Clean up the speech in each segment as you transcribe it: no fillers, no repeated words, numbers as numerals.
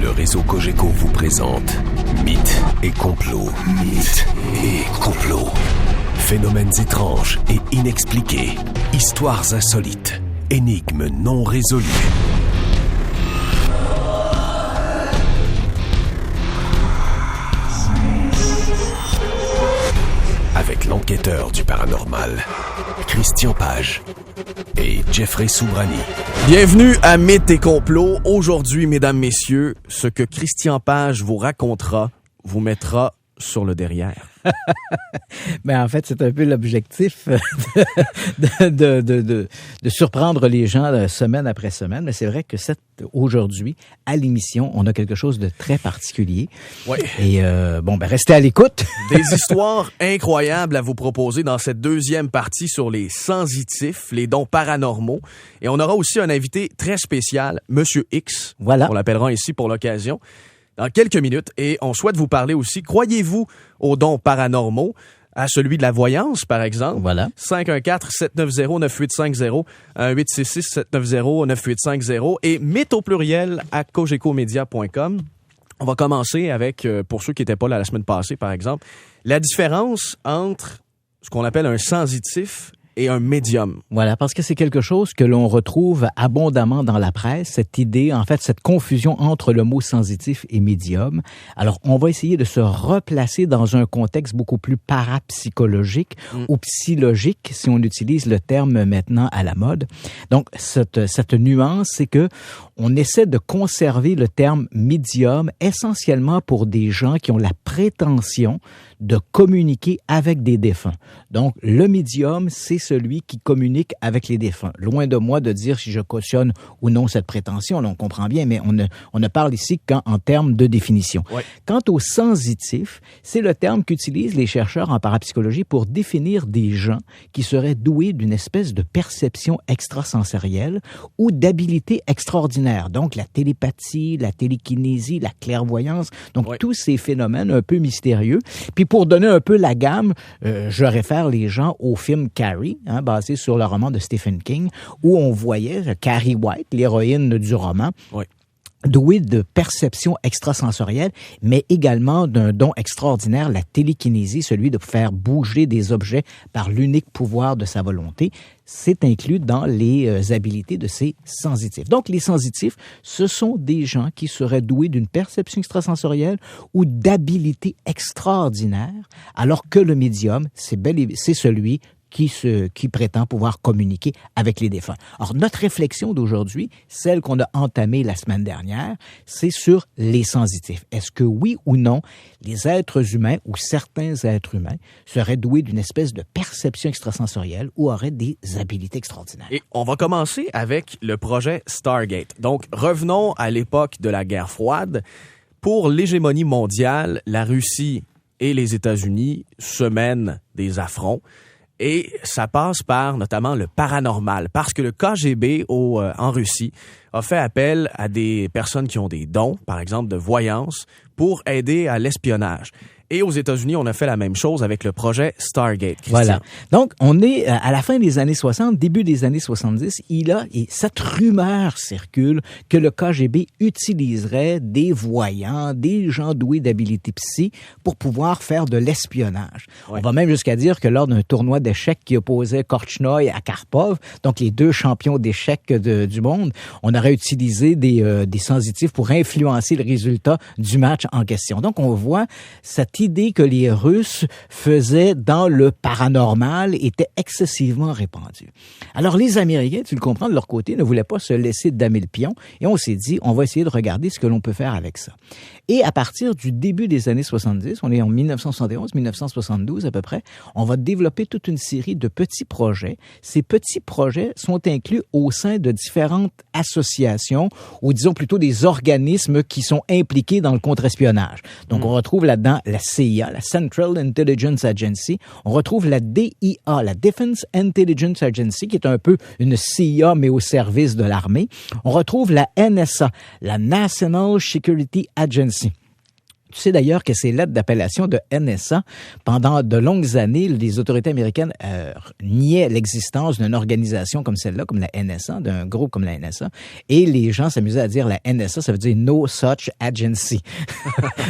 Le réseau Cogeco vous présente Mythes et complots. Mythes et complots. Phénomènes étranges et inexpliqués. Histoires insolites. Énigmes non résolues. Avec l'enquêteur du paranormal, Christian Page et Jeffrey Soubrani. Bienvenue à Mythes et complots. Aujourd'hui, mesdames, messieurs, ce que Christian Page vous racontera vous mettra sur le derrière. Ben en fait, c'est un peu l'objectif de surprendre les gens semaine après semaine. Mais c'est vrai que aujourd'hui, à l'émission, on a quelque chose de très particulier. Oui. Et restez à l'écoute. Des histoires incroyables à vous proposer dans cette deuxième partie sur les sensitifs, les dons paranormaux. Et on aura aussi un invité très spécial, Monsieur X. Voilà. On l'appellera ici pour l'occasion. Dans quelques minutes, et on souhaite vous parler aussi, croyez-vous aux dons paranormaux, à celui de la voyance, par exemple? Voilà. 514-790-9850, 1-866-790-9850, et mythes au pluriel à cogecomedia.com. On va commencer avec, pour ceux qui n'étaient pas là la semaine passée, par exemple, la différence entre ce qu'on appelle un sensitif et un médium. Voilà, parce que c'est quelque chose que l'on retrouve abondamment dans la presse, cette idée, en fait, cette confusion entre le mot sensitif et médium. Alors, on va essayer de se replacer dans un contexte beaucoup plus parapsychologique ou psychologique, si on utilise le terme maintenant à la mode. Donc, cette nuance, c'est que on essaie de conserver le terme médium essentiellement pour des gens qui ont la prétention de communiquer avec des défunts. Donc, le médium, c'est celui qui communique avec les défunts. Loin de moi de dire si je cautionne ou non cette prétention, là, on comprend bien, mais on ne parle ici qu'en termes de définition. Ouais. Quant au sensitif, c'est le terme qu'utilisent les chercheurs en parapsychologie pour définir des gens qui seraient doués d'une espèce de perception extrasensorielle ou d'habilité extraordinaire. Donc, la télépathie, la télékinésie, la clairvoyance, donc tous ces phénomènes un peu mystérieux. Puis pour donner un peu la gamme, je réfère les gens au film Carrie, basé sur le roman de Stephen King, où on voyait Carrie White, l'héroïne du roman, douée de perception extrasensorielle, mais également d'un don extraordinaire, la télékinésie, celui de faire bouger des objets par l'unique pouvoir de sa volonté. C'est inclus dans les habilités de ces sensitifs. Donc, les sensitifs, ce sont des gens qui seraient doués d'une perception extrasensorielle ou d'habilités extraordinaires, alors que le médium, c'est celui qui prétend pouvoir communiquer avec les défunts. Alors, notre réflexion d'aujourd'hui, celle qu'on a entamée la semaine dernière, c'est sur les sensitifs. Est-ce que oui ou non, les êtres humains ou certains êtres humains seraient doués d'une espèce de perception extrasensorielle ou auraient des habilités extraordinaires? Et on va commencer avec le projet Stargate. Donc, revenons à l'époque de la guerre froide. Pour l'hégémonie mondiale, la Russie et les États-Unis se mènent des affronts. Et ça passe par notamment le paranormal, parce que le KGB en Russie a fait appel à des personnes qui ont des dons, par exemple de voyance, pour aider à l'espionnage. Et aux États-Unis, on a fait la même chose avec le projet Stargate. Christian. Voilà. Donc, on est à la fin des années 60, début des années 70. Et cette rumeur circule que le KGB utiliserait des voyants, des gens doués d'habilité psy pour pouvoir faire de l'espionnage. Ouais. On va même jusqu'à dire que lors d'un tournoi d'échecs qui opposait Korchnoi à Karpov, donc les deux champions d'échecs du monde, on aurait utilisé des sensitifs pour influencer le résultat du match en question. Donc, on voit cette idée que les Russes faisaient dans le paranormal était excessivement répandue. Alors, les Américains, tu le comprends, de leur côté, ne voulaient pas se laisser damer le pion et on s'est dit, on va essayer de regarder ce que l'on peut faire avec ça. Et à partir du début des années 70, on est en 1971, 1972 à peu près, on va développer toute une série de petits projets. Ces petits projets sont inclus au sein de différentes associations ou disons plutôt des organismes qui sont impliqués dans le contre-espionnage. Donc, on retrouve là-dedans la CIA, la Central Intelligence Agency. On retrouve la DIA, la Defense Intelligence Agency, qui est un peu une CIA, mais au service de l'armée. On retrouve la NSA, la National Security Agency. Tu sais d'ailleurs que ces lettres d'appellation de NSA, pendant de longues années, les autorités américaines niaient l'existence d'une organisation comme celle-là, comme la NSA, d'un groupe comme la NSA, et les gens s'amusaient à dire la NSA, ça veut dire No Such Agency.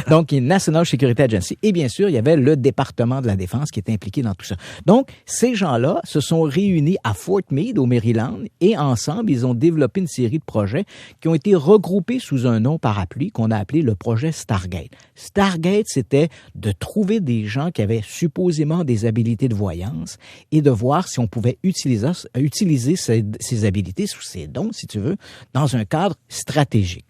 Donc, National Security Agency. Et bien sûr, il y avait le département de la Défense qui était impliqué dans tout ça. Donc, ces gens-là se sont réunis à Fort Meade, au Maryland, et ensemble, ils ont développé une série de projets qui ont été regroupés sous un nom parapluie qu'on a appelé le projet Stargate. Stargate, c'était de trouver des gens qui avaient supposément des habiletés de voyance et de voir si on pouvait utiliser ces habiletés, ces dons, si tu veux, dans un cadre stratégique.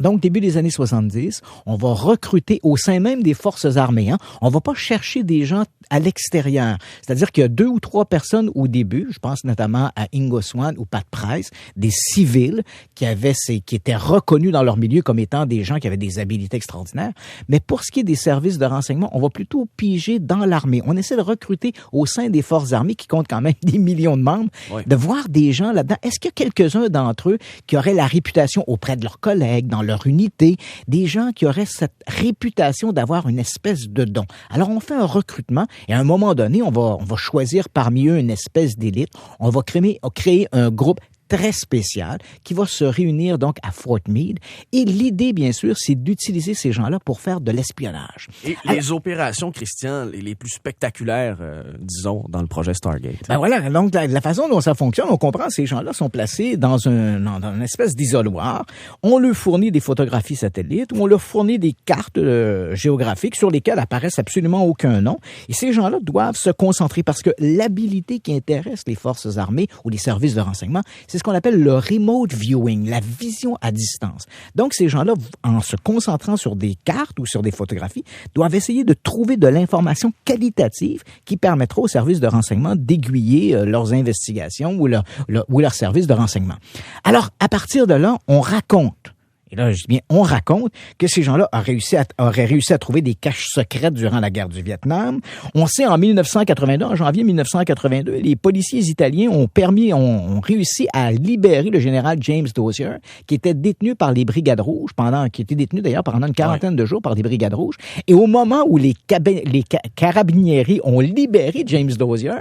Donc, début des années 70, on va recruter au sein même des forces armées. On va pas chercher des gens à l'extérieur. C'est-à-dire qu'il y a 2 ou 3 personnes au début, je pense notamment à Ingo Swann ou Pat Price, des civils qui étaient reconnus dans leur milieu comme étant des gens qui avaient des habiletés extraordinaires. Mais pour ce qui est des services de renseignement, on va plutôt piger dans l'armée. On essaie de recruter au sein des forces armées qui comptent quand même des millions de membres, de voir des gens là-dedans. Est-ce qu'il y a quelques-uns d'entre eux qui auraient la réputation auprès de leurs collègues, dans leur unité, des gens qui auraient cette réputation d'avoir une espèce de don. Alors, on fait un recrutement et à un moment donné, on va choisir parmi eux une espèce d'élite. On va créer un groupe très spécial qui va se réunir donc à Fort Meade. Et l'idée, bien sûr, c'est d'utiliser ces gens-là pour faire de l'espionnage. Et les opérations, Christian, les plus spectaculaires, disons, dans le projet Stargate. Ben voilà, donc la façon dont ça fonctionne, on comprend, ces gens-là sont placés dans une espèce d'isoloir. On leur fournit des photographies satellites, ou on leur fournit des cartes géographiques sur lesquelles apparaissent absolument aucun nom. Et ces gens-là doivent se concentrer parce que l'habilité qui intéresse les forces armées ou les services de renseignement, c'est ce qu'on appelle le remote viewing, la vision à distance. Donc, ces gens-là, en se concentrant sur des cartes ou sur des photographies, doivent essayer de trouver de l'information qualitative qui permettra aux services de renseignement d'aiguiller leurs investigations ou leurs services de renseignement. Alors, à partir de là, on raconte. Et là, je dis bien, on raconte que ces gens-là auraient réussi à trouver des caches secrètes durant la guerre du Vietnam. On sait en 1982, en janvier 1982, les policiers italiens ont réussi à libérer le général James Dozier, qui était détenu par les Brigades Rouges qui était détenu d'ailleurs pendant une quarantaine de jours par les Brigades Rouges. Et au moment où les carabinieri ont libéré James Dozier,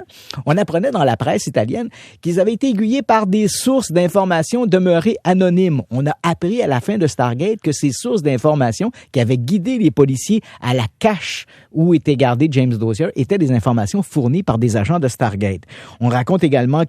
on apprenait dans la presse italienne qu'ils avaient été aiguillés par des sources d'informations demeurées anonymes. On a appris à la fin de Stargate que ces sources d'informations qui avaient guidé les policiers à la cache où était gardé James Dozier étaient des informations fournies par des agents de Stargate. On raconte également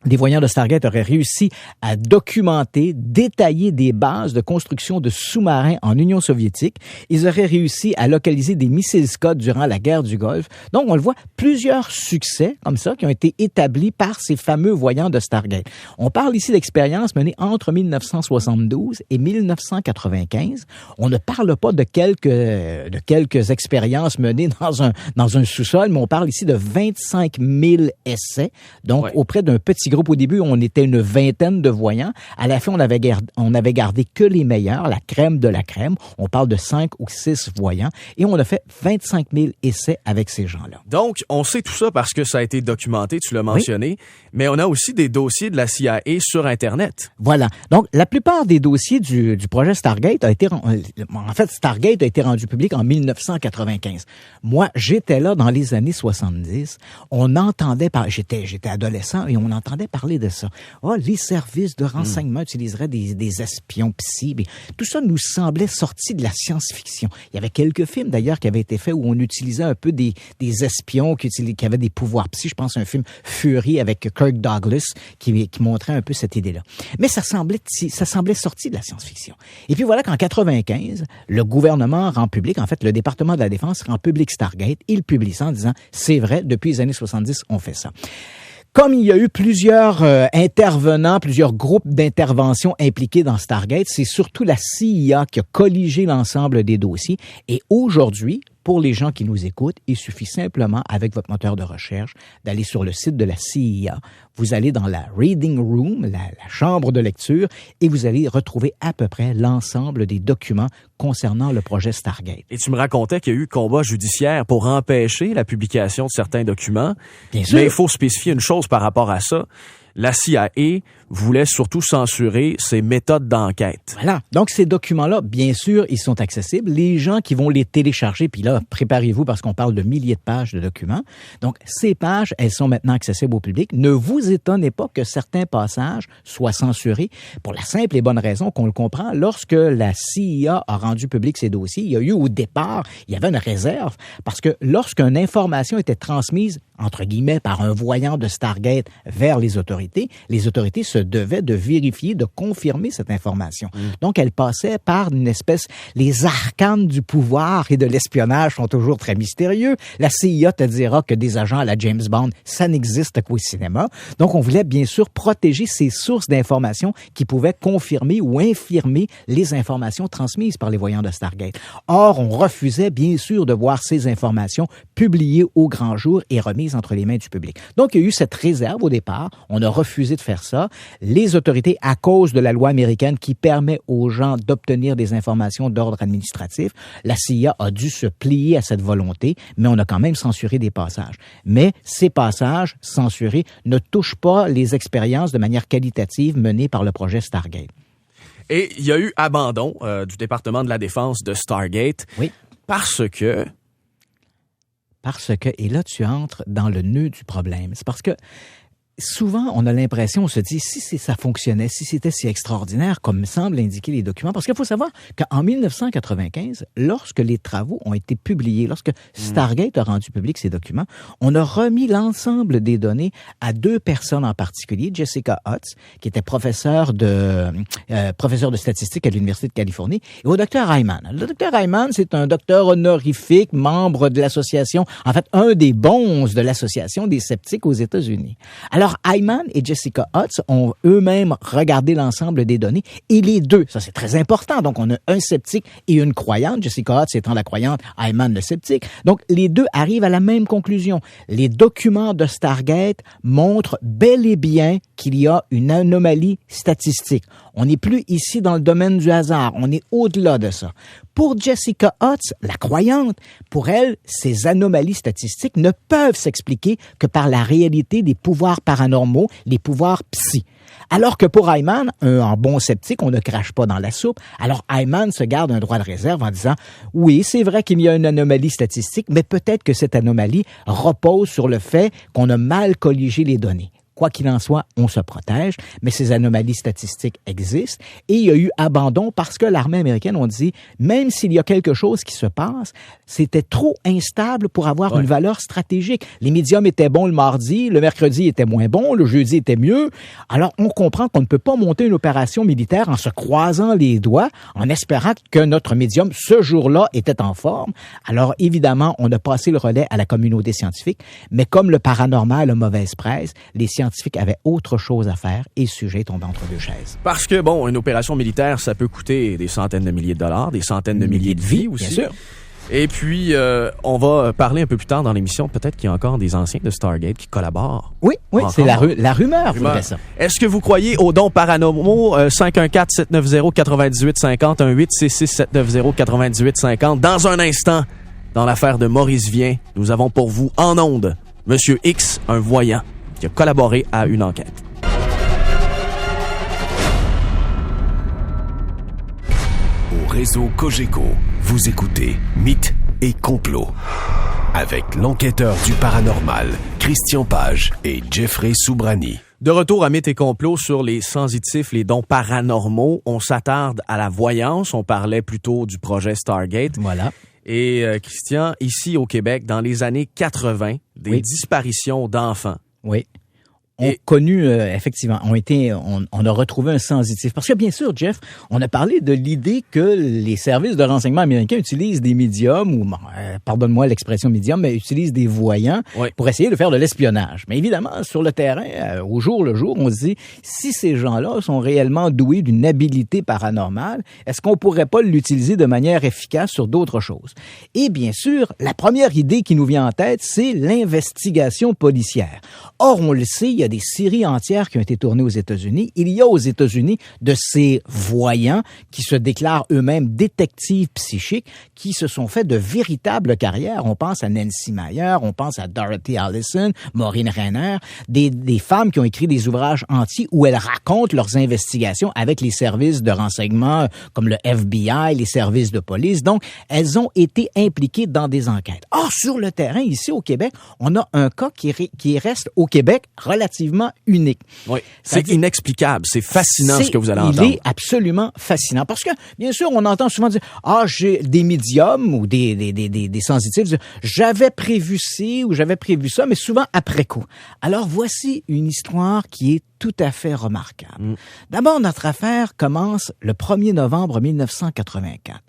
des voyants de Stargate auraient réussi à documenter, détailler des bases de construction de sous-marins en Union soviétique. Ils auraient réussi à localiser des missiles Scud durant la guerre du Golfe. Donc, on le voit, plusieurs succès comme ça qui ont été établis par ces fameux voyants de Stargate. On parle ici d'expériences menées entre 1972 et 1995. On ne parle pas de quelques expériences menées dans un sous-sol, mais on parle ici de 25 000 essais. Donc, auprès d'un petit groupe. Au début, on était une vingtaine de voyants. À la fin, on avait gardé que les meilleurs, la crème de la crème. On parle de 5 ou 6 voyants. Et on a fait 25 000 essais avec ces gens-là. Donc, on sait tout ça parce que ça a été documenté, tu l'as mentionné. Mais on a aussi des dossiers de la CIA sur Internet. Voilà. Donc, la plupart des dossiers du projet Stargate Stargate a été rendu public en 1995. Moi, j'étais là dans les années 70. On entendait j'étais adolescent et on entendait parler de ça. Les services de renseignement utiliseraient des espions psy. Tout ça nous semblait sorti de la science-fiction. Il y avait quelques films d'ailleurs qui avaient été faits où on utilisait un peu des espions qui avaient des pouvoirs psy. Je pense à un film Fury avec Kirk Douglas qui montrait un peu cette idée-là. Mais ça semblait sorti de la science-fiction. Et puis voilà qu'en 95, le gouvernement rend public, en fait, le département de la Défense rend public Stargate. Il publie ça en disant, c'est vrai, depuis les années 70, on fait ça. Comme il y a eu plusieurs intervenants, plusieurs groupes d'intervention impliqués dans Stargate, c'est surtout la CIA qui a colligé l'ensemble des dossiers. Et aujourd'hui, pour les gens qui nous écoutent, il suffit simplement, avec votre moteur de recherche, d'aller sur le site de la CIA. Vous allez dans la Reading Room, la chambre de lecture, et vous allez retrouver à peu près l'ensemble des documents concernant le projet Stargate. Et tu me racontais qu'il y a eu combat judiciaire pour empêcher la publication de certains documents. Bien sûr. Mais il faut spécifier une chose par rapport à ça. La CIA voulait surtout censurer ses méthodes d'enquête. Voilà. Donc, ces documents-là, bien sûr, ils sont accessibles. Les gens qui vont les télécharger, puis là, préparez-vous parce qu'on parle de milliers de pages de documents. Donc, ces pages, elles sont maintenant accessibles au public. Ne vous étonnez pas que certains passages soient censurés pour la simple et bonne raison qu'on le comprend. Lorsque la CIA a rendu public ces dossiers, il y a eu au départ, il y avait une réserve parce que lorsqu'une information était transmise, entre guillemets, par un voyant de Stargate vers les autorités se devaient de vérifier, de confirmer cette information. Donc, elle passait par une espèce... Les arcanes du pouvoir et de l'espionnage sont toujours très mystérieux. La CIA te dira que des agents à la James Bond, ça n'existe qu'au cinéma. Donc, on voulait bien sûr protéger ces sources d'informations qui pouvaient confirmer ou infirmer les informations transmises par les voyants de Stargate. Or, on refusait bien sûr de voir ces informations publiées au grand jour et remises entre les mains du public. Donc, il y a eu cette réserve au départ. On a refusé de faire ça. Les autorités, à cause de la loi américaine qui permet aux gens d'obtenir des informations d'ordre administratif, la CIA a dû se plier à cette volonté, mais on a quand même censuré des passages. Mais ces passages censurés ne touchent pas les expériences de manière qualitative menées par le projet Stargate. Et il y a eu abandon du département de la défense de Stargate parce que, et là tu entres dans le nœud du problème. C'est parce que souvent, on a l'impression, on se dit, si ça fonctionnait, si c'était si extraordinaire, comme semblent indiquer les documents, parce qu'il faut savoir qu'en 1995, lorsque les travaux ont été publiés, lorsque Stargate a rendu public ces documents, on a remis l'ensemble des données à deux personnes en particulier, Jessica Hutz, qui était professeur de statistique à l'Université de Californie, et au docteur Hyman. Le docteur Hyman, c'est un docteur honorifique, membre de l'association, en fait, un des bons de l'association des sceptiques aux États-Unis. Alors, Hyman et Jessica Hutz ont eux-mêmes regardé l'ensemble des données et les deux, ça c'est très important, donc on a un sceptique et une croyante, Jessica Hutz étant la croyante, Hyman le sceptique. Donc, les deux arrivent à la même conclusion. Les documents de Stargate montrent bel et bien qu'il y a une anomalie statistique. On n'est plus ici dans le domaine du hasard, on est au-delà de ça. Pour Jessica Hutz, la croyante, pour elle, ces anomalies statistiques ne peuvent s'expliquer que par la réalité des pouvoirs paranormaux, les pouvoirs psy. Alors que pour Hyman, en bon sceptique, on ne crache pas dans la soupe. Alors Hyman se garde un droit de réserve en disant « Oui, c'est vrai qu'il y a une anomalie statistique, mais peut-être que cette anomalie repose sur le fait qu'on a mal colligé les données. » Quoi qu'il en soit, on se protège, mais ces anomalies statistiques existent et il y a eu abandon parce que l'armée américaine, on dit, même s'il y a quelque chose qui se passe, c'était trop instable pour avoir une valeur stratégique. Les médiums étaient bons le mardi, le mercredi était moins bon, le jeudi était mieux. Alors, on comprend qu'on ne peut pas monter une opération militaire en se croisant les doigts, en espérant que notre médium, ce jour-là, était en forme. Alors, évidemment, on a passé le relais à la communauté scientifique, mais comme le paranormal a mauvaise presse, les scientifiques avaient autre chose à faire et le sujet tombait entre deux chaises. Parce que, bon, une opération militaire, ça peut coûter des centaines de milliers de dollars, des centaines de milliers de vies aussi. Bien sûr. Et puis, on va parler un peu plus tard dans l'émission, peut-être qu'il y a encore des anciens de Stargate qui collaborent. Oui, c'est la rumeur. Voudrait ça. Est-ce que vous croyez aux dons paranormaux? 514-790-9850, 1-866-790-9850. Dans un instant, dans l'affaire de Maurice Vien, nous avons pour vous, en ondes, Monsieur X, un voyant, qui a collaboré à une enquête. Au réseau Cogeco, vous écoutez Mythes et Complots avec l'enquêteur du paranormal, Christian Page et Jeffrey Soubrani. De retour à Mythes et Complots sur les sensitifs, les dons paranormaux. On s'attarde à la voyance. On parlait plutôt du projet Stargate. Voilà. Et Christian, ici au Québec, dans les années 80, des disparitions d'enfants. Oui. ont connu, effectivement, on a retrouvé un sensitif. Parce que bien sûr, Jeff, on a parlé de l'idée que les services de renseignement américains utilisent des médiums, ou pardonne-moi l'expression médium, mais utilisent des voyants pour essayer de faire de l'espionnage. Mais évidemment, sur le terrain, au jour le jour, on se dit, si ces gens-là sont réellement doués d'une habileté paranormale, est-ce qu'on pourrait pas l'utiliser de manière efficace sur d'autres choses? Et bien sûr, la première idée qui nous vient en tête, c'est l'investigation policière. Or, on le sait, il y a a des séries entières qui ont été tournées aux États-Unis. Il y a aux États-Unis de ces voyants qui se déclarent eux-mêmes détectives psychiques, qui se sont fait de véritables carrières. On pense à Nancy Meyer, on pense à Dorothy Allison, Maureen Renner, des femmes qui ont écrit des ouvrages entiers où elles racontent leurs investigations avec les services de renseignement comme le FBI, les services de police. Donc, elles ont été impliquées dans des enquêtes. Or, sur le terrain, ici au Québec, on a un cas qui reste au Québec relativement unique. Oui, c'est inexplicable, c'est fascinant ce que vous allez entendre. Il est absolument fascinant parce que, bien sûr, on entend souvent dire « Ah, j'ai des médiums ou des sensitifs, j'avais prévu ci ou j'avais prévu ça », mais souvent après coup. Alors, voici une histoire qui est tout à fait remarquable. D'abord, notre affaire commence le 1er novembre 1984.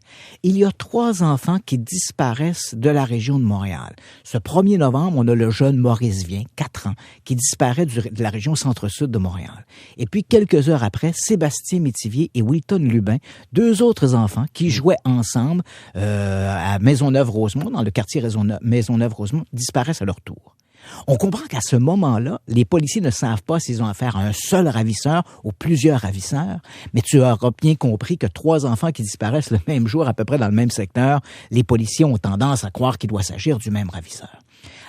Il y a 3 enfants qui disparaissent de la région de Montréal. Ce 1er novembre, on a le jeune Maurice Vien, 4 ans, qui disparaît de la région centre-sud de Montréal. Et puis, quelques heures après, Sébastien Métivier et Wilton Lubin, 2 autres enfants qui jouaient ensemble à Maisonneuve-Rosemont, dans le quartier Maisonneuve-Rosemont, disparaissent à leur tour. On comprend qu'à ce moment-là, les policiers ne savent pas s'ils ont affaire à un seul ravisseur ou plusieurs ravisseurs, mais tu auras bien compris que 3 enfants qui disparaissent le même jour, à peu près dans le même secteur, les policiers ont tendance à croire qu'il doit s'agir du même ravisseur.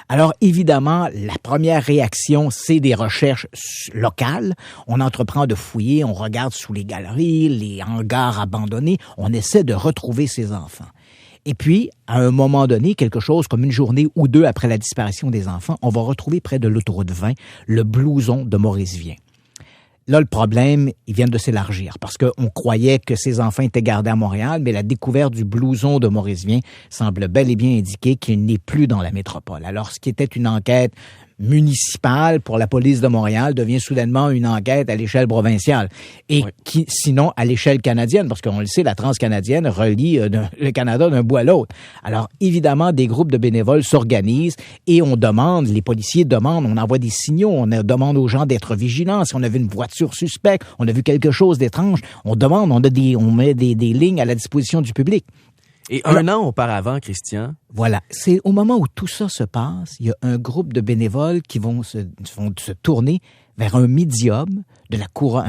Alors, évidemment, la première réaction, c'est des recherches locales. On entreprend de fouiller, on regarde sous les galeries, les hangars abandonnés, on essaie de retrouver ces enfants. Et puis, à un moment donné, quelque chose comme une journée ou 2 après la disparition des enfants, on va retrouver près de l'autoroute 20 le blouson de Maurice Vien. Là, le problème, il vient de s'élargir parce qu'on croyait que ces enfants étaient gardés à Montréal, mais la découverte du blouson de Maurice Vien semble bel et bien indiquer qu'il n'est plus dans la métropole. Alors, ce qui était une enquête municipale pour la police de Montréal devient soudainement une enquête à l'échelle provinciale et qui, sinon, à l'échelle canadienne, parce qu'on le sait, la transcanadienne relie le Canada d'un bout à l'autre. Alors, évidemment, des groupes de bénévoles s'organisent et on demande, les policiers demandent, on envoie des signaux, on demande aux gens d'être vigilants. Si on a vu une voiture suspecte, on a vu quelque chose d'étrange, on demande, on met des lignes à la disposition du public. Et un an auparavant, Christian... Voilà. C'est au moment où tout ça se passe, il y a un groupe de bénévoles qui vont se tourner vers un médium de la couronne,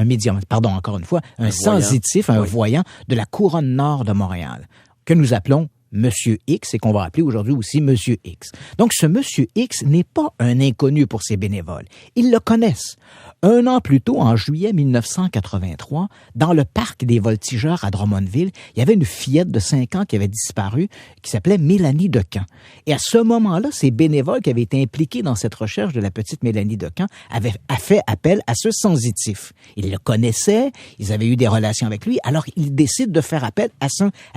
un sensitif, un voyant de la couronne nord de Montréal, que nous appelons Monsieur X et qu'on va appeler aujourd'hui aussi Monsieur X. Donc, ce Monsieur X n'est pas un inconnu pour ses bénévoles. Ils le connaissent. 1 an plus tôt, en juillet 1983, dans le parc des Voltigeurs à Drummondville, il y avait une fillette de 5 ans qui avait disparu, qui s'appelait Mélanie Decamp. Et à ce moment-là, ces bénévoles qui avaient été impliqués dans cette recherche de la petite Mélanie Decamp avaient fait appel à ce sensitif. Ils le connaissaient, ils avaient eu des relations avec lui, alors ils décident de faire appel à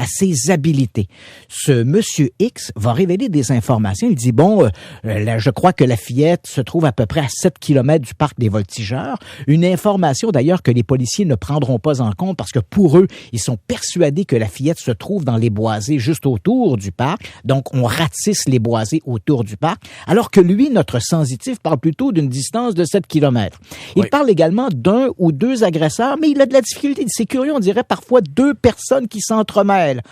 ses habiletés. Ce Monsieur X va révéler des informations. Il dit, je crois que la fillette se trouve à peu près à 7 kilomètres du parc des Voltigeurs. Une information d'ailleurs que les policiers ne prendront pas en compte parce que pour eux, ils sont persuadés que la fillette se trouve dans les boisés juste autour du parc. Donc, on ratisse les boisés autour du parc. Alors que lui, notre sensitif, parle plutôt d'une distance de 7 kilomètres. Il parle également d'1 ou 2 agresseurs, mais il a de la difficulté. C'est curieux, on dirait parfois 2 personnes qui s'entremêlent.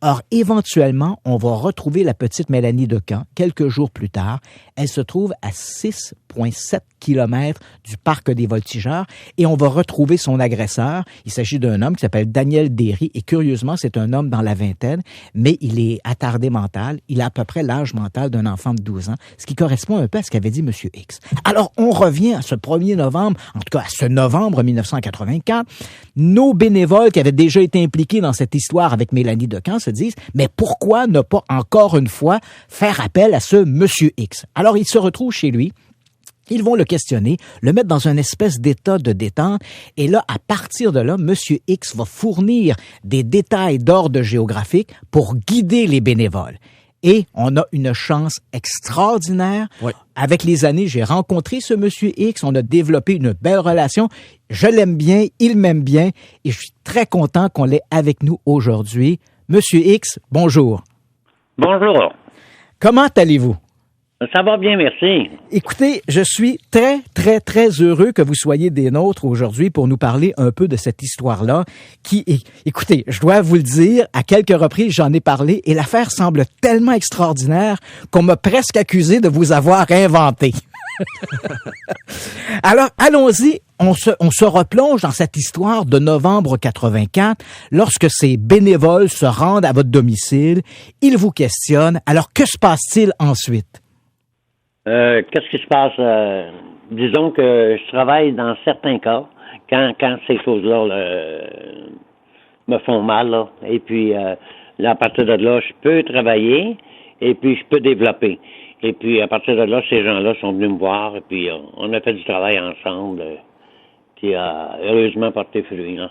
Or, éventuellement, on va retrouver la petite Mélanie Decamp quelques jours plus tard. Elle se trouve à 6,7 kilomètres du parc des Voltigeurs et on va retrouver son agresseur. Il s'agit d'un homme qui s'appelle Daniel Derry et curieusement, c'est un homme dans la vingtaine, mais il est attardé mental. Il a à peu près l'âge mental d'un enfant de 12 ans, ce qui correspond un peu à ce qu'avait dit Monsieur X. Alors, on revient à ce 1er novembre, en tout cas à ce novembre 1984. Nos bénévoles qui avaient déjà été impliqués dans cette histoire avec Mélanie Decamp se disent, mais pourquoi ne pas encore une fois faire appel à ce Monsieur X? Alors, ils se retrouvent chez lui. Ils vont le questionner, le mettre dans une espèce d'état de détente. Et là, à partir de là, Monsieur X va fournir des détails d'ordre géographique pour guider les bénévoles. Et on a une chance extraordinaire. Oui. Avec les années, j'ai rencontré ce Monsieur X. On a développé une belle relation. Je l'aime bien, il m'aime bien. Et je suis très content qu'on l'ait avec nous aujourd'hui. Monsieur X, bonjour. Bonjour. Comment allez-vous? Ça va bien, merci. Écoutez, je suis très, très, très heureux que vous soyez des nôtres aujourd'hui pour nous parler un peu de cette histoire-là qui, écoutez, je dois vous le dire, à quelques reprises, j'en ai parlé et l'affaire semble tellement extraordinaire qu'on m'a presque accusé de vous avoir inventé. Alors, allons-y. On se replonge dans cette histoire de novembre 84, lorsque ces bénévoles se rendent à votre domicile. Ils vous questionnent. Alors, que se passe-t-il ensuite? Qu'est-ce qui se passe? Disons que je travaille dans certains cas, quand ces choses-là me font mal, là. Et puis, là, à partir de là, je peux travailler et puis je peux développer. Et puis, à partir de là, ces gens-là sont venus me voir et puis on a fait du travail ensemble qui a heureusement porté fruit, là.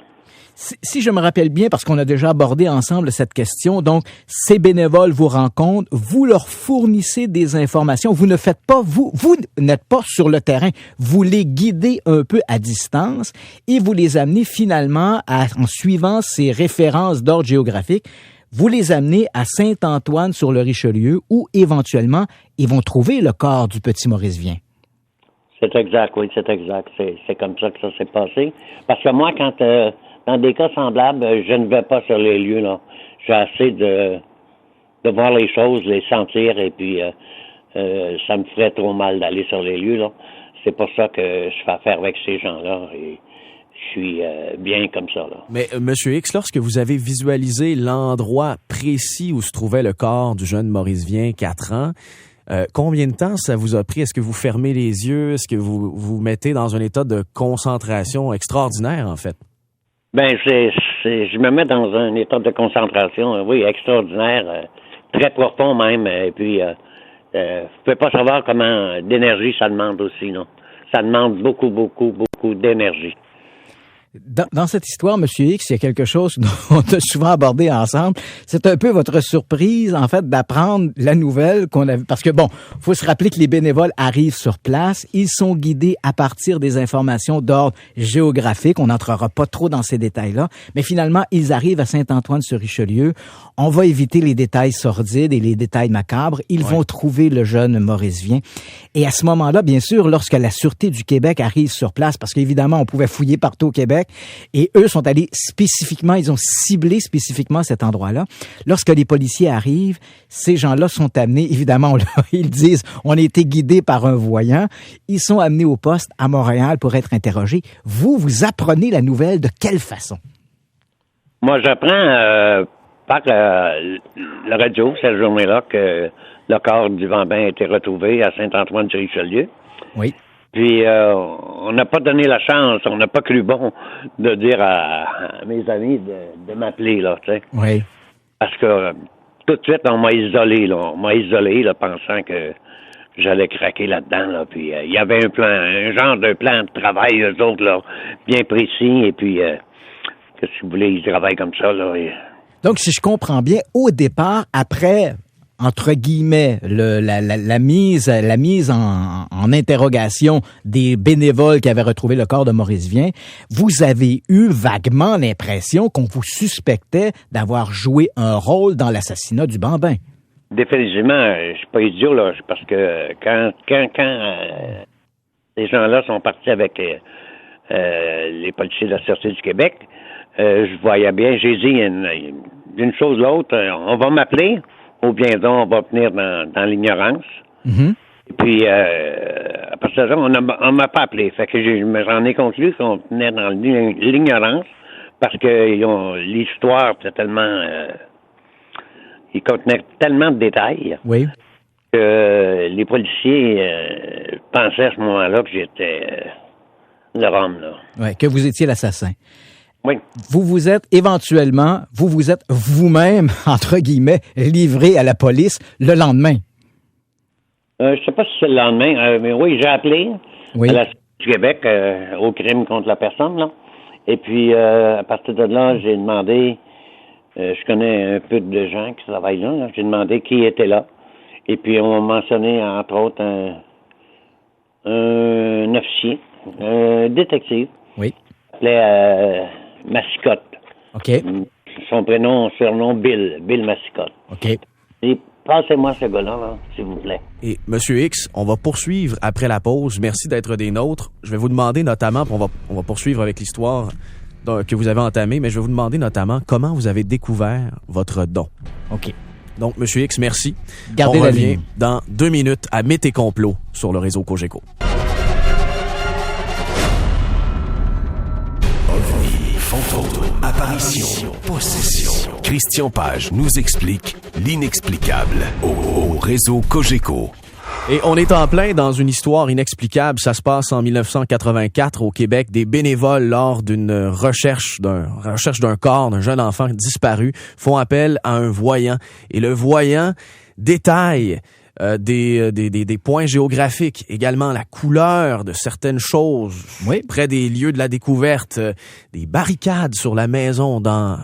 Si je me rappelle bien, parce qu'on a déjà abordé ensemble cette question, donc ces bénévoles vous rencontrent, vous leur fournissez des informations, vous n'êtes pas sur le terrain, vous les guidez un peu à distance et vous les amenez finalement, en suivant ces références d'ordre géographique, vous les amenez à Saint-Antoine-sur-le-Richelieu où éventuellement ils vont trouver le corps du petit Maurice Vien. C'est exact, oui, c'est exact. C'est comme ça que ça s'est passé. Parce que moi, quand dans des cas semblables, je ne vais pas sur les lieux, là. J'ai assez de voir les choses, les sentir, et puis ça me ferait trop mal d'aller sur les lieux, là. C'est pour ça que je fais affaire avec ces gens-là, et je suis bien comme ça, là. Mais, Monsieur X, lorsque vous avez visualisé l'endroit précis où se trouvait le corps du jeune Maurice Vien, 4 ans, combien de temps ça vous a pris? Est-ce que vous fermez les yeux? Est-ce que vous vous mettez dans un état de concentration extraordinaire, en fait? Ben, je me mets dans un état de concentration, oui, extraordinaire, très profond même, et puis vous pouvez pas savoir comment d'énergie ça demande aussi, non? Ça demande beaucoup, beaucoup, beaucoup d'énergie. Dans cette histoire, Monsieur X, il y a quelque chose qu'on a souvent abordé ensemble. C'est un peu votre surprise, en fait, d'apprendre la nouvelle qu'on avait. Parce que bon, faut se rappeler que les bénévoles arrivent sur place. Ils sont guidés à partir des informations d'ordre géographique. On n'entrera pas trop dans ces détails-là. Mais finalement, ils arrivent à Saint-Antoine-sur-Richelieu. On va éviter les détails sordides et les détails macabres. Ils vont trouver le jeune Maurice Vien. Et à ce moment-là, bien sûr, lorsque la Sûreté du Québec arrive sur place, parce qu'évidemment, on pouvait fouiller partout au Québec, et eux sont allés spécifiquement, ils ont ciblé spécifiquement cet endroit-là. Lorsque les policiers arrivent, ces gens-là sont amenés, évidemment, ils disent, on a été guidés par un voyant. Ils sont amenés au poste à Montréal pour être interrogés. Vous apprenez la nouvelle de quelle façon? Moi, j'apprends par la radio, cette journée-là, que le corps du Vambin a été retrouvé à Saint-Antoine-du-Richelieu. Oui. Puis, on n'a pas donné la chance, on n'a pas cru bon de dire à mes amis de m'appeler, là, tu sais. Oui. Parce que tout de suite, on m'a isolé, là, pensant que j'allais craquer là-dedans, là. Puis, il y avait un genre de plan de travail, eux autres, là, bien précis. Et puis, qu'est-ce que vous voulez, ils travaillent comme ça, là. Donc, si je comprends bien, au départ, après, entre guillemets, la mise en interrogation des bénévoles qui avaient retrouvé le corps de Maurice Vien, vous avez eu vaguement l'impression qu'on vous suspectait d'avoir joué un rôle dans l'assassinat du Bambin. Définitivement, je suis pas idiot, là, parce que quand ces gens-là sont partis avec les policiers de la Sûreté du Québec, je voyais bien, j'ai dit d'une chose l'autre, on va m'appeler, ou bien donc on va tenir dans l'ignorance. Mm-hmm. Et puis, à partir de là, on m'a pas appelé. Fait que j'en ai conclu qu'on tenait dans l'ignorance parce que l'histoire était tellement... il contenait tellement de détails oui. que les policiers pensaient à ce moment-là que j'étais le Rome, là. Oui, que vous étiez l'assassin. Oui. Vous êtes éventuellement, vous êtes vous-même, entre guillemets, livré à la police le lendemain. Je sais pas si c'est le lendemain, mais oui, j'ai appelé oui. à la Sûreté du Québec au crime contre la personne, là. Et puis, à partir de là, j'ai demandé, je connais un peu de gens qui travaillent là, j'ai demandé qui était là. Et puis, on m'a mentionné, entre autres, un officier, un détective. Oui. Il s'appelait Massicotte. OK. Son surnom, Bill Massicotte. OK. Et passez-moi ce gars-là, là, s'il vous plaît. Et Monsieur X, on va poursuivre après la pause. Merci d'être des nôtres. Je vais vous demander notamment, on va poursuivre avec l'histoire que vous avez entamée, mais je vais vous demander notamment comment vous avez découvert votre don. OK. Donc, Monsieur X, merci. Gardez On la revient ligne. dans 2 minutes à Mythes et complots sur le réseau Cogeco. OVNI, fantôme, apparition, possession. Christian Page nous explique l'inexplicable au réseau Cogeco. Et on est en plein dans une histoire inexplicable. Ça se passe en 1984 au Québec. Des bénévoles, lors d'une recherche d'un corps d'un jeune enfant disparu, font appel à un voyant. Et le voyant détaille des points géographiques, également la couleur de certaines choses près des lieux de la découverte, des barricades sur la maison dans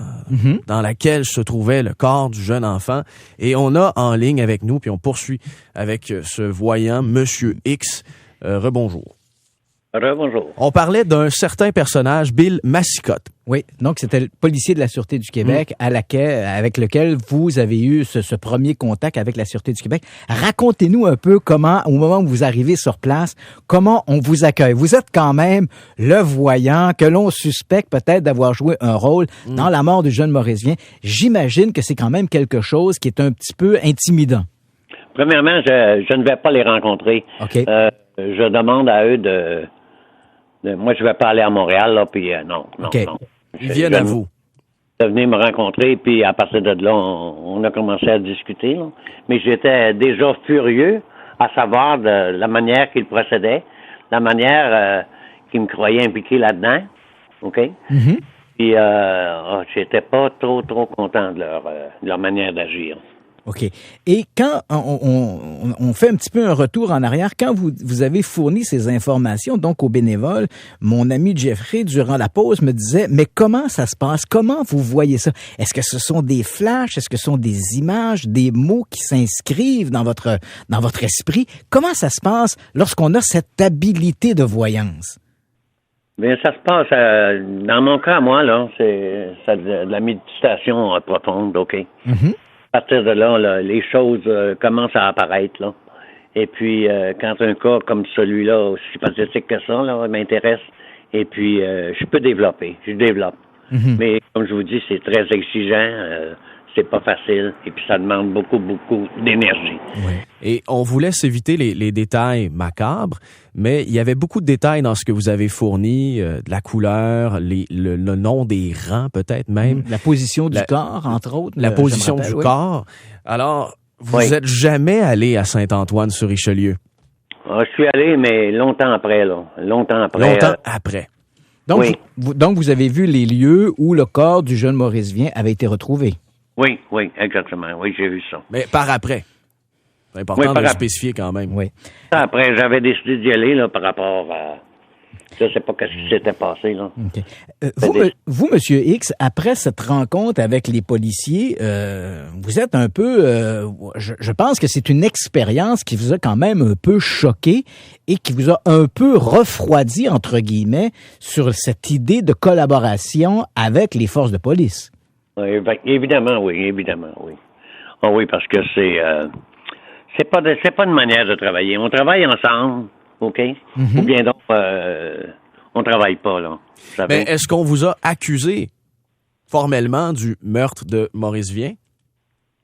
laquelle se trouvait le corps du jeune enfant. Et on a en ligne avec nous, puis on poursuit avec ce voyant, Monsieur X. Rebonjour. Bonjour. On parlait d'un certain personnage, Bill Massicotte. Oui, donc c'était le policier de la Sûreté du Québec avec lequel vous avez eu ce premier contact avec la Sûreté du Québec. Racontez-nous un peu comment, au moment où vous arrivez sur place, comment on vous accueille. Vous êtes quand même le voyant que l'on suspecte peut-être d'avoir joué un rôle dans la mort du jeune Maurice Vien. J'imagine que c'est quand même quelque chose qui est un petit peu intimidant. Premièrement, je ne vais pas les rencontrer. OK. Je demande à eux moi, je vais pas aller à Montréal, là, puis non. Ils viennent à vous. De venir me rencontrer, puis à partir de là, on a commencé à discuter, là. Mais j'étais déjà furieux à savoir de la manière qu'ils procédaient, la manière qu'ils me croyaient impliqué là-dedans, OK? Puis j'étais pas trop content de leur manière d'agir. OK. Et quand on fait un petit peu un retour en arrière, quand vous avez fourni ces informations, donc aux bénévoles, mon ami Jeffrey, durant la pause, me disait, mais comment ça se passe? Comment vous voyez ça? Est-ce que ce sont des flashs? Est-ce que ce sont des images, des mots qui s'inscrivent dans votre esprit? Comment ça se passe lorsqu'on a cette habilité de voyance? Bien, ça se passe, dans mon cas, moi, là, c'est de la méditation profonde, OK? À partir de là, les choses commencent à apparaître, là. Et puis, quand un cas comme celui-là, aussi pathétique que ça, là, m'intéresse, et puis je peux développer, je développe. Mais comme je vous dis, c'est très exigeant, c'est pas facile, et puis ça demande beaucoup d'énergie. Et on vous laisse éviter les détails macabres, mais il y avait beaucoup de détails dans ce que vous avez fourni, de la couleur, le nom des rangs peut-être même. La position du corps, entre autres. La position du corps. Alors, vous êtes jamais allé à Saint-Antoine-sur-Richelieu? Je suis allé, mais longtemps après, là. Longtemps après. Donc, donc, vous avez vu les lieux où le corps du jeune Maurice Vien avait été retrouvé? Oui, exactement. Oui, j'ai vu ça. Mais par après. C'est important de le spécifier quand même. Oui. Après, j'avais décidé d'y aller là, par rapport à... Je ne sais pas ce qui s'était passé, là. Okay. Vous, Monsieur X, après cette rencontre avec les policiers, vous êtes un peu... je pense que c'est une expérience qui vous a quand même un peu choqué et qui vous a un peu refroidi, entre guillemets, sur cette idée de collaboration avec les forces de police. Évidemment, oui. Ah oui, parce que c'est pas une manière de travailler. On travaille ensemble, OK? Ou bien donc, on travaille pas, là. Mais est-ce qu'on vous a accusé formellement du meurtre de Maurice Vien?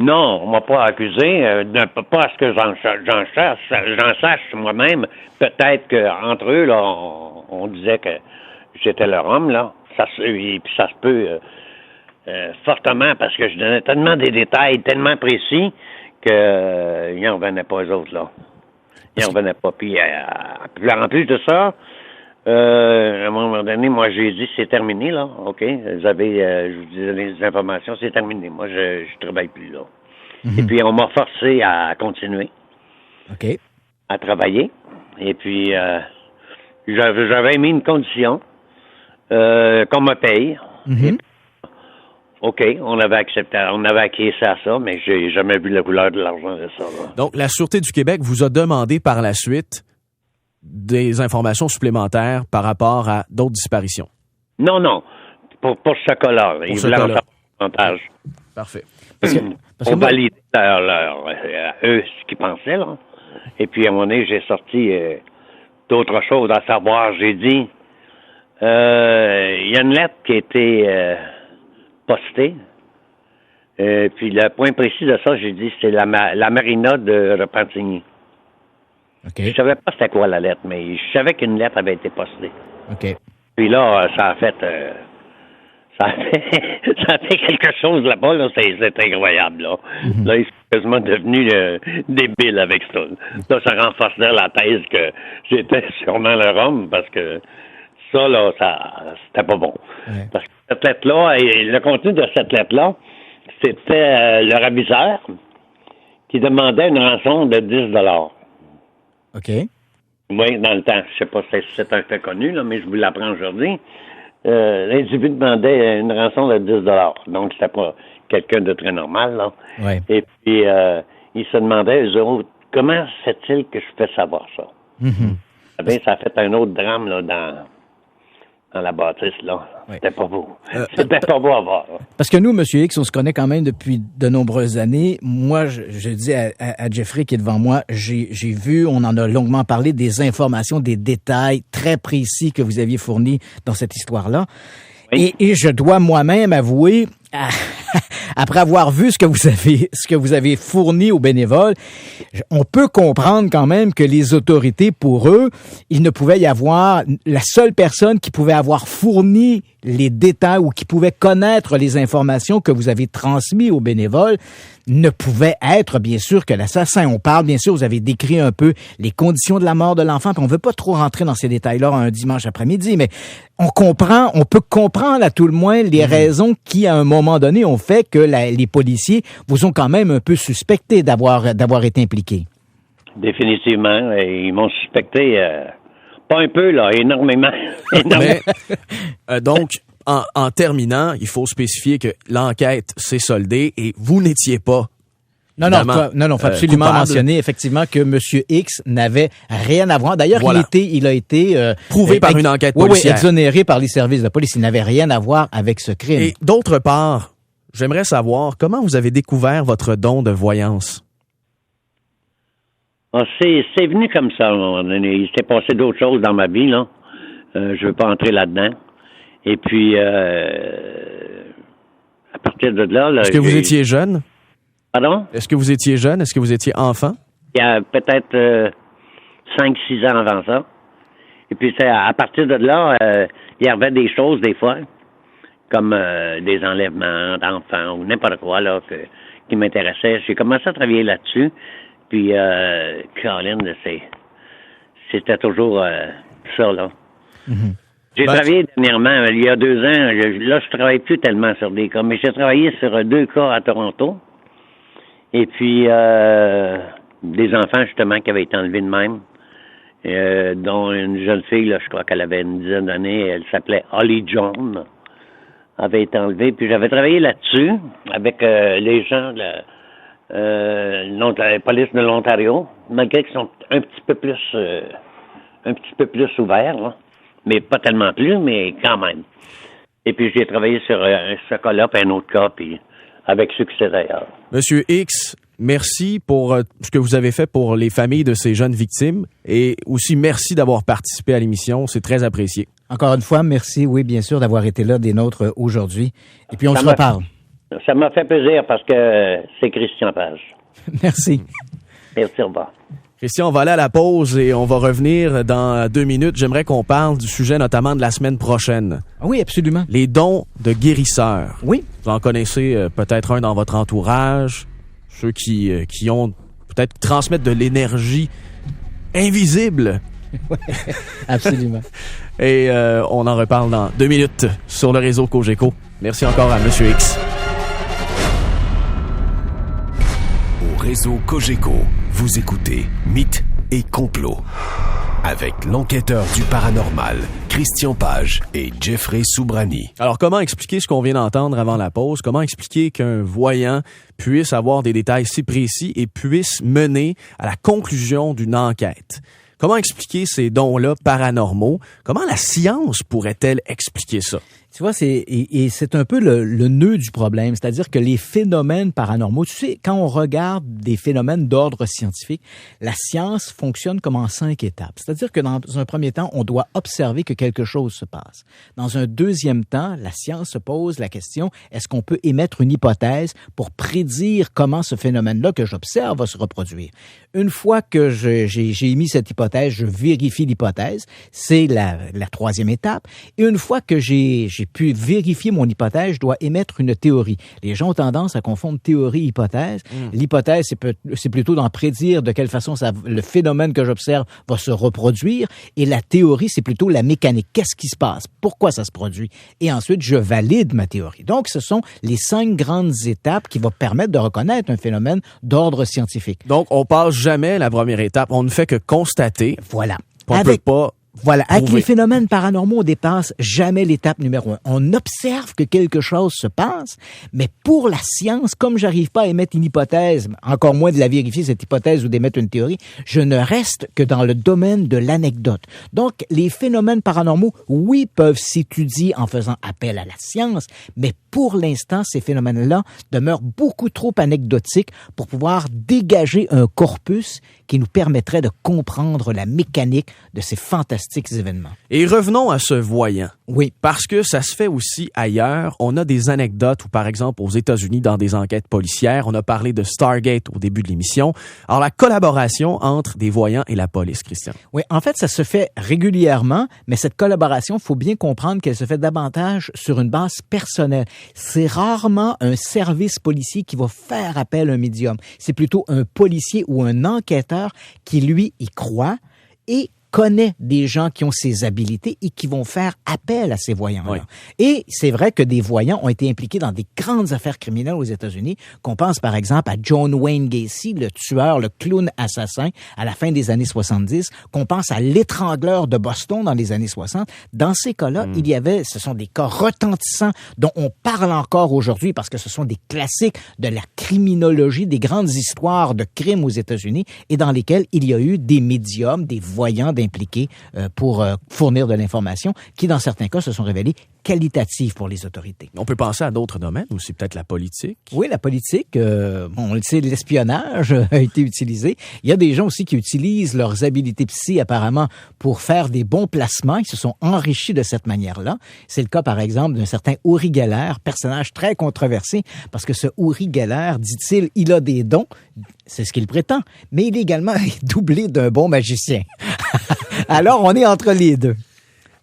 Non, on m'a pas accusé. Pas à ce que j'en sache moi-même. Peut-être qu'entre eux, là, on disait que j'étais leur homme, là. Et puis ça se peut... fortement, parce que je donnais tellement des détails, tellement précis, qu'ils n'en revenaient pas, eux autres, là. Ils n'en revenaient pas. Puis, en plus de ça, à un moment donné, moi, j'ai dit, c'est terminé, là, OK? Je vous disais les informations, c'est terminé. Moi, je travaille plus, là. Et puis, on m'a forcé à continuer. OK. À travailler. Et puis, j'avais mis une condition qu'on me paye. OK, on avait acquiescé à ça, mais j'ai jamais vu la couleur de l'argent de ça, là. Donc, la Sûreté du Québec vous a demandé par la suite des informations supplémentaires par rapport à d'autres disparitions? Non. Pour ce cas-là. Ils voulaient en savoir davantage. Parfait. On validait eux ce qu'ils pensaient, là. Et puis, à un moment donné, j'ai sorti d'autres choses à savoir. J'ai dit, il y a une lettre qui a été postée Puis le point précis de ça, j'ai dit, c'est la marina de Repentigny. OK. Je savais pas c'était quoi la lettre, mais je savais qu'une lettre avait été postée. OK. Puis là, ça a fait quelque chose là-bas, là, c'est incroyable, là. Mm-hmm. Là, ils sont quasiment devenus débiles avec ça. Là, ça renforçait la thèse que j'étais sûrement le rhum, parce que ça, là, c'était pas bon. Ouais. Parce que cette lettre-là, et le contenu de cette lettre-là, c'était le raviseur qui demandait une rançon de 10 $. OK. Oui, dans le temps. Je sais pas si c'est un fait connu, là, mais je vous l'apprends aujourd'hui. L'individu demandait une rançon de 10 $. Donc, c'était pas quelqu'un de très normal, là. Ouais. Et puis, il se demandait, eux autres, comment fait-il que je fais savoir ça? Mhm. Eh bien, ça a fait un autre drame, là, dans la bâtisse, là. Ouais. C'était pas beau. C'était pas beau à voir, là. Parce que nous, Monsieur X, on se connaît quand même depuis de nombreuses années. Moi, je dis à Jeffrey qui est devant moi, j'ai vu, on en a longuement parlé, des informations, des détails très précis que vous aviez fournis dans cette histoire-là. Oui. Et je dois moi-même avouer, après avoir vu ce que vous avez fourni aux bénévoles, on peut comprendre quand même que les autorités, pour eux, il ne pouvait y avoir, la seule personne qui pouvait avoir fourni les détails ou qui pouvait connaître les informations que vous avez transmises aux bénévoles ne pouvait être, bien sûr, que l'assassin. On parle, bien sûr, vous avez décrit un peu les conditions de la mort de l'enfant, puis on veut pas trop rentrer dans ces détails-là un dimanche après-midi, mais on peut comprendre à tout le moins les raisons qui, à un moment donné, ont fait que les policiers vous ont quand même un peu suspecté d'avoir été impliqués. Définitivement. Ils m'ont suspecté, pas un peu, là, énormément. Mais, donc, en terminant, il faut spécifier que l'enquête s'est soldée et vous n'étiez pas. Non, faut absolument coupable. mentionner effectivement que Monsieur X n'avait rien à voir. D'ailleurs, Voilà. il a été Prouvé par une enquête oui, policière. exonéré par les services de police. Il n'avait rien à voir avec ce crime. Et d'autre part, j'aimerais savoir comment vous avez découvert votre don de voyance. Ah, c'est venu comme ça, à un moment donné. Il s'est passé d'autres choses dans ma vie, là. Je veux pas entrer là-dedans. Et puis, à partir de là... Est-ce que vous étiez jeune? Pardon? Est-ce que vous étiez jeune? Est-ce que vous étiez enfant? Il y a peut-être 5-6 ans avant ça. Et puis, à partir de là, il y avait des choses, des fois, comme des enlèvements d'enfants ou n'importe quoi, là, qui m'intéressaient. J'ai commencé à travailler là-dessus. Puis, Caroline, c'était toujours ça, là. Mm-hmm. J'ai travaillé dernièrement, il y a 2 ans, là, je travaille plus tellement sur des cas, mais j'ai travaillé sur 2 cas à Toronto. Et puis, des enfants, justement, qui avaient été enlevés de même, dont une jeune fille, là, je crois qu'elle avait une dizaine d'années, elle s'appelait Holly John, avait été enlevée. Puis j'avais travaillé là-dessus avec les gens de la police de l'Ontario, malgré qu'ils sont un petit peu plus ouverts, là. Mais pas tellement plus, mais quand même. Et puis j'ai travaillé sur ce cas-là, puis un autre cas, puis avec succès d'ailleurs. Monsieur X, merci pour ce que vous avez fait pour les familles de ces jeunes victimes et aussi merci d'avoir participé à l'émission. C'est très apprécié. Encore une fois, merci, oui, bien sûr, d'avoir été là des nôtres aujourd'hui. Et puis, on se reparle. Ça m'a fait plaisir parce que c'est Christian Page. Merci. Merci, au revoir. Christian, on va aller à la pause et on va revenir dans 2 minutes. J'aimerais qu'on parle du sujet notamment de la semaine prochaine. Oui, absolument. Les dons de guérisseurs. Oui. Vous en connaissez peut-être un dans votre entourage. Ceux qui ont peut-être transmettre de l'énergie invisible. Absolument. Et on en reparle dans 2 minutes sur le réseau Cogeco. Merci encore à Monsieur X. Au réseau Cogeco, vous écoutez Mythes et Complots avec l'enquêteur du paranormal, Christian Page et Jeffrey Soubrani. Alors, comment expliquer ce qu'on vient d'entendre avant la pause? Comment expliquer qu'un voyant puisse avoir des détails si précis et puisse mener à la conclusion d'une enquête? Comment expliquer ces dons-là paranormaux? Comment la science pourrait-elle expliquer ça? Tu vois, c'est un peu le nœud du problème, c'est-à-dire que les phénomènes paranormaux, tu sais, quand on regarde des phénomènes d'ordre scientifique, la science fonctionne comme en 5 étapes. C'est-à-dire que dans un premier temps, on doit observer que quelque chose se passe. Dans un deuxième temps, la science se pose la question, est-ce qu'on peut émettre une hypothèse pour prédire comment ce phénomène-là que j'observe va se reproduire? Une fois que j'ai émis cette hypothèse, je vérifie l'hypothèse, c'est la troisième étape. Et une fois que j'ai pu vérifier mon hypothèse, je dois émettre une théorie. Les gens ont tendance à confondre théorie et hypothèse. L'hypothèse, c'est plutôt d'en prédire de quelle façon le phénomène que j'observe va se reproduire. Et la théorie, c'est plutôt la mécanique. Qu'est-ce qui se passe? Pourquoi ça se produit? Et ensuite, je valide ma théorie. Donc, ce sont les 5 grandes étapes qui vont permettre de reconnaître un phénomène d'ordre scientifique. Donc, on passe jamais la première étape. On ne fait que constater. Voilà. On peut pas... Voilà, avec prouver. les phénomènes paranormaux, on dépasse jamais l'étape numéro 1. On observe que quelque chose se passe, mais pour la science, comme j'arrive pas à émettre une hypothèse, encore moins de la vérifier, cette hypothèse, ou d'émettre une théorie, je ne reste que dans le domaine de l'anecdote. Donc, les phénomènes paranormaux, oui, peuvent s'étudier en faisant appel à la science, mais pour l'instant, ces phénomènes-là demeurent beaucoup trop anecdotiques pour pouvoir dégager un corpus qui nous permettrait de comprendre la mécanique de ces fantastiques événements. Et revenons à ce voyant. Oui. Parce que ça se fait aussi ailleurs. On a des anecdotes où, par exemple, aux États-Unis, dans des enquêtes policières, on a parlé de Stargate au début de l'émission. Alors, la collaboration entre des voyants et la police, Christian. Oui, en fait, ça se fait régulièrement, mais cette collaboration, il faut bien comprendre qu'elle se fait davantage sur une base personnelle. C'est rarement un service policier qui va faire appel à un médium. C'est plutôt un policier ou un enquêteur qui, lui, y croit et connaît des gens qui ont ces habiletés et qui vont faire appel à ces voyants-là. Oui. Et c'est vrai que des voyants ont été impliqués dans des grandes affaires criminelles aux États-Unis, qu'on pense par exemple à John Wayne Gacy, le tueur, le clown assassin à la fin des années 70, qu'on pense à l'étrangleur de Boston dans les années 60. Dans ces cas-là, ce sont des cas retentissants dont on parle encore aujourd'hui parce que ce sont des classiques de la criminologie, des grandes histoires de crimes aux États-Unis et dans lesquels il y a eu des médiums, des voyants, impliqués pour fournir de l'information qui, dans certains cas, se sont révélés qualitatives pour les autorités. On peut penser à d'autres domaines aussi, peut-être la politique. Oui, la politique, on le sait, l'espionnage a été utilisé. Il y a des gens aussi qui utilisent leurs habiletés psy, apparemment, pour faire des bons placements. Ils se sont enrichis de cette manière-là. C'est le cas, par exemple, d'un certain Uri Geller, personnage très controversé, parce que ce Uri Geller, dit-il, il a des dons, c'est ce qu'il prétend, mais il est également doublé d'un bon magicien. Alors, on est entre les deux.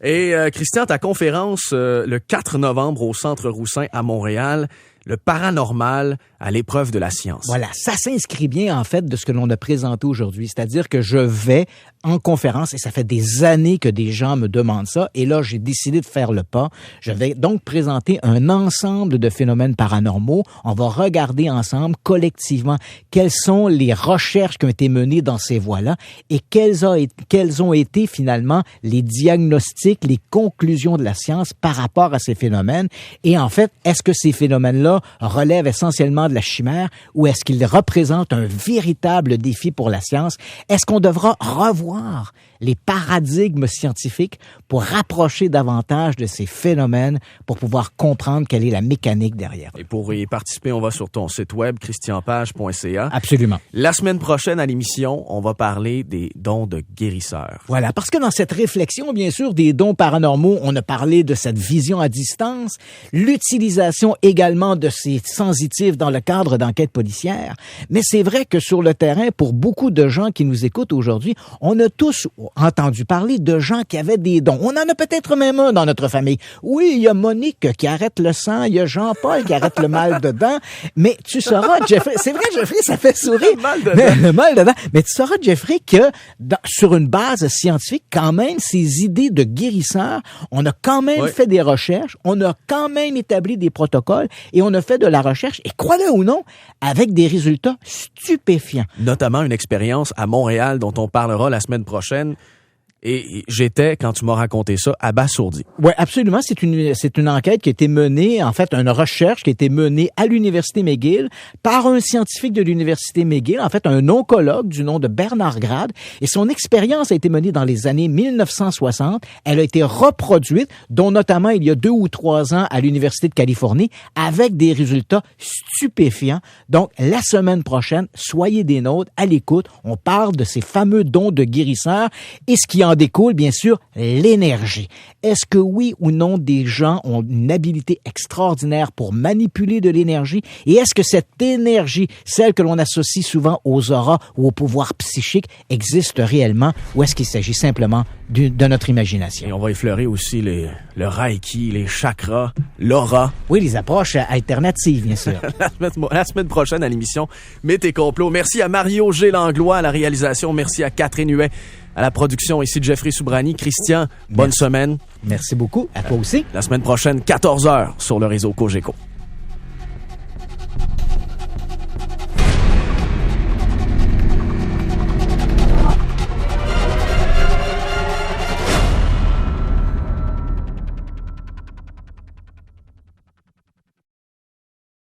Et Christian, ta conférence le 4 novembre au Centre Roussin à Montréal, le paranormal à l'épreuve de la science. Voilà, ça s'inscrit bien en fait de ce que l'on a présenté aujourd'hui, c'est-à-dire que je vais en conférence et ça fait des années que des gens me demandent ça et là j'ai décidé de faire le pas. Je vais donc présenter un ensemble de phénomènes paranormaux. On va regarder ensemble collectivement quelles sont les recherches qui ont été menées dans ces voies-là et quelles ont été finalement les diagnostics, les conclusions de la science par rapport à ces phénomènes. Et en fait, est-ce que ces phénomènes-là relèvent essentiellement de la chimère ou est-ce qu'ils représentent un véritable défi pour la science? Est-ce qu'on devra revoir les paradigmes scientifiques pour rapprocher davantage de ces phénomènes pour pouvoir comprendre quelle est la mécanique derrière eux? Et pour y participer, on va sur ton site web, christianpage.ca. Absolument. La semaine prochaine à l'émission, on va parler des dons de guérisseurs. Voilà, parce que dans cette réflexion, bien sûr, des dons paranormaux, on a parlé de cette vision à distance, l'utilisation également de ces sensitifs dans le cadre d'enquêtes policières. Mais c'est vrai que sur le terrain, pour beaucoup de gens qui nous écoutent aujourd'hui, on a tous entendu parler de gens qui avaient des dons. On en a peut-être même un dans notre famille. Oui, il y a Monique qui arrête le sang, il y a Jean-Paul qui arrête le mal dedans. Mais tu sauras, Jeffrey, c'est vrai, Jeffrey, ça fait sourire. Le mal dedans. Mais tu sauras, Jeffrey, que sur une base scientifique, quand même, ces idées de guérisseurs, on a quand même fait des recherches, on a quand même établi des protocoles et on a fait de la recherche, et crois-le ou non, avec des résultats stupéfiants. Notamment une expérience à Montréal dont on parlera la semaine prochaine. Et j'étais, quand tu m'as raconté ça, abasourdi. Oui, absolument. C'est une enquête qui a été menée, en fait, une recherche qui a été menée à l'Université McGill par un scientifique de l'Université McGill, en fait, un oncologue du nom de Bernard Grad. Et son expérience a été menée dans les années 1960. Elle a été reproduite, dont notamment il y a 2 ou 3 ans à l'Université de Californie, avec des résultats stupéfiants. Donc, la semaine prochaine, soyez des nôtres, à l'écoute. On parle de ces fameux dons de guérisseurs et ce qui en découle, bien sûr, l'énergie. Est-ce que oui ou non des gens ont une habilité extraordinaire pour manipuler de l'énergie? Et est-ce que cette énergie, celle que l'on associe souvent aux auras ou au pouvoir psychique, existe réellement ou est-ce qu'il s'agit simplement de notre imagination? Et on va effleurer aussi le Reiki, les chakras, l'aura. Oui, les approches alternatives, bien sûr. La semaine prochaine à l'émission Mythes et complots. Merci à Mario G. Langlois à la réalisation. Merci à Catherine Huet à la production. Ici Jeffrey Soubrani. Christian, bonne semaine. Merci beaucoup. À toi aussi. La semaine prochaine, 14h sur le réseau Cogeco.